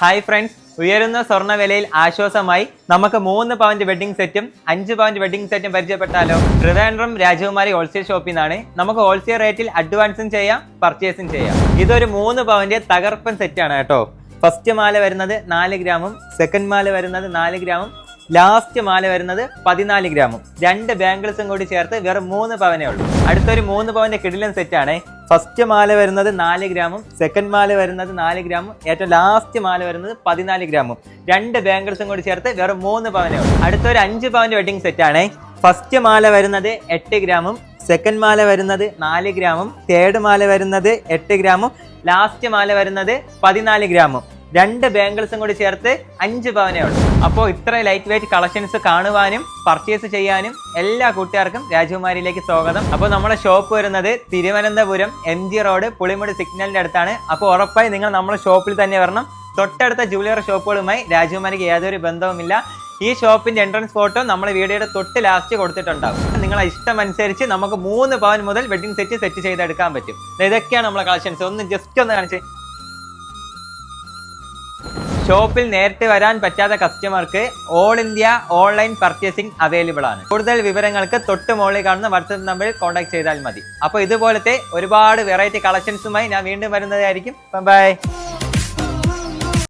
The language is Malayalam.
ഹായ് ഫ്രണ്ട്സ്, ഉയരുന്ന സ്വർണ്ണ വിലയിൽ ആശ്വാസമായി നമുക്ക് 3 പവന്റെ വെഡിങ് സെറ്റും 5 പവന്റെ വെഡിങ് സെറ്റും പരിചയപ്പെട്ടാലോ? ട്രിവാൻഡ്രം രാജകുമാരി ഹോൾസെയിൽ ഷോപ്പിൽ നിന്നാണ്. നമുക്ക് ഹോൾസെയിൽ റേറ്റിൽ അഡ്വാൻസും ചെയ്യാം, പർച്ചേസും ചെയ്യാം. ഇതൊരു 3 പവന്റെ തകർപ്പൻ സെറ്റാണ് കേട്ടോ. ഫസ്റ്റ് മാല വരുന്നത് 4 ഗ്രാമും, സെക്കൻഡ് മാല വരുന്നത് 4 ഗ്രാമും, ലാസ്റ്റ് മാല വരുന്നത് 14 ഗ്രാമും. 2 ബാംഗിൾസും കൂടി ചേർത്ത് വെറും 3 പവനേ ഉള്ളൂ. അടുത്തൊരു 3 പവന്റെ കിടിലൻ സെറ്റാണ്. ഫസ്റ്റ് മാല വരുന്നത് 4 ഗ്രാമും, സെക്കൻഡ് മാല വരുന്നത് 4 ഗ്രാമും, ഏറ്റവും ലാസ്റ്റ് മാല വരുന്നത് 14 ഗ്രാമും. 2 ബാംഗിൾസും കൂടി ചേർത്ത് വെറും 3 പവനേ ഉള്ളൂ. അടുത്തൊരു 5 പവന്റെ വെഡിങ് സെറ്റാണ്. ഫസ്റ്റ് മാല വരുന്നത് 8 ഗ്രാമും, സെക്കൻഡ് മാല വരുന്നത് 4 ഗ്രാമും, തേർഡ് മാല വരുന്നത് 8 ഗ്രാമും, ലാസ്റ്റ് മാല വരുന്നത് 14 ഗ്രാമും. 2 ബാംഗിൾസും കൂടി ചേർത്ത് 5 പവനേ ഉള്ളൂ. അപ്പോൾ ഇത്ര ലൈറ്റ് വെയിറ്റ് കളക്ഷൻസ് കാണുവാനും പർച്ചേസ് ചെയ്യാനും എല്ലാ കൂട്ടുകാർക്കും രാജകുമാരിയിലേക്ക് സ്വാഗതം. അപ്പോൾ നമ്മുടെ ഷോപ്പ് വരുന്നത് തിരുവനന്തപുരം MG റോഡ് പുളിമുടി സിഗ്നലിന്റെ അടുത്താണ്. അപ്പോൾ ഉറപ്പായി നിങ്ങൾ നമ്മുടെ ഷോപ്പിൽ തന്നെ വരണം. തൊട്ടടുത്ത ജൂവലറി ഷോപ്പുകളുമായി രാജകുമാരിക്ക് യാതൊരു ബന്ധവുമില്ല. ഈ ഷോപ്പിന്റെ എൻട്രൻസ് ഫോട്ടോ നമ്മുടെ വീഡിയോയുടെ തൊട്ട് ലാസ്റ്റ് കൊടുത്തിട്ടുണ്ടാവും. നിങ്ങളെ ഇഷ്ടം അനുസരിച്ച് നമുക്ക് 3 പവൻ മുതൽ വെഡിങ് സെറ്റ് ചെയ്തെടുക്കാൻ പറ്റും. ഇതൊക്കെയാണ് നമ്മളെ കളക്ഷൻസ്. ജസ്റ്റ് ഒന്ന് കാണിച്ച്. ഷോപ്പിൽ നേരിട്ട് വരാൻ പറ്റാത്ത കസ്റ്റമർക്ക് all India online purchasing available ആണ്. കൂടുതൽ വിവരങ്ങൾക്ക് തൊട്ട് മുകളിൽ കാണുന്ന വാട്സ്ആപ്പ് നമ്പറിൽ കോൺടാക്ട് ചെയ്താൽ മതി. അപ്പോൾ ഇതുപോലത്തെ ഒരുപാട് വെറൈറ്റി കളക്ഷൻസുമായി ഞാൻ വീണ്ടും വരുന്നതായിരിക്കും. ബൈ.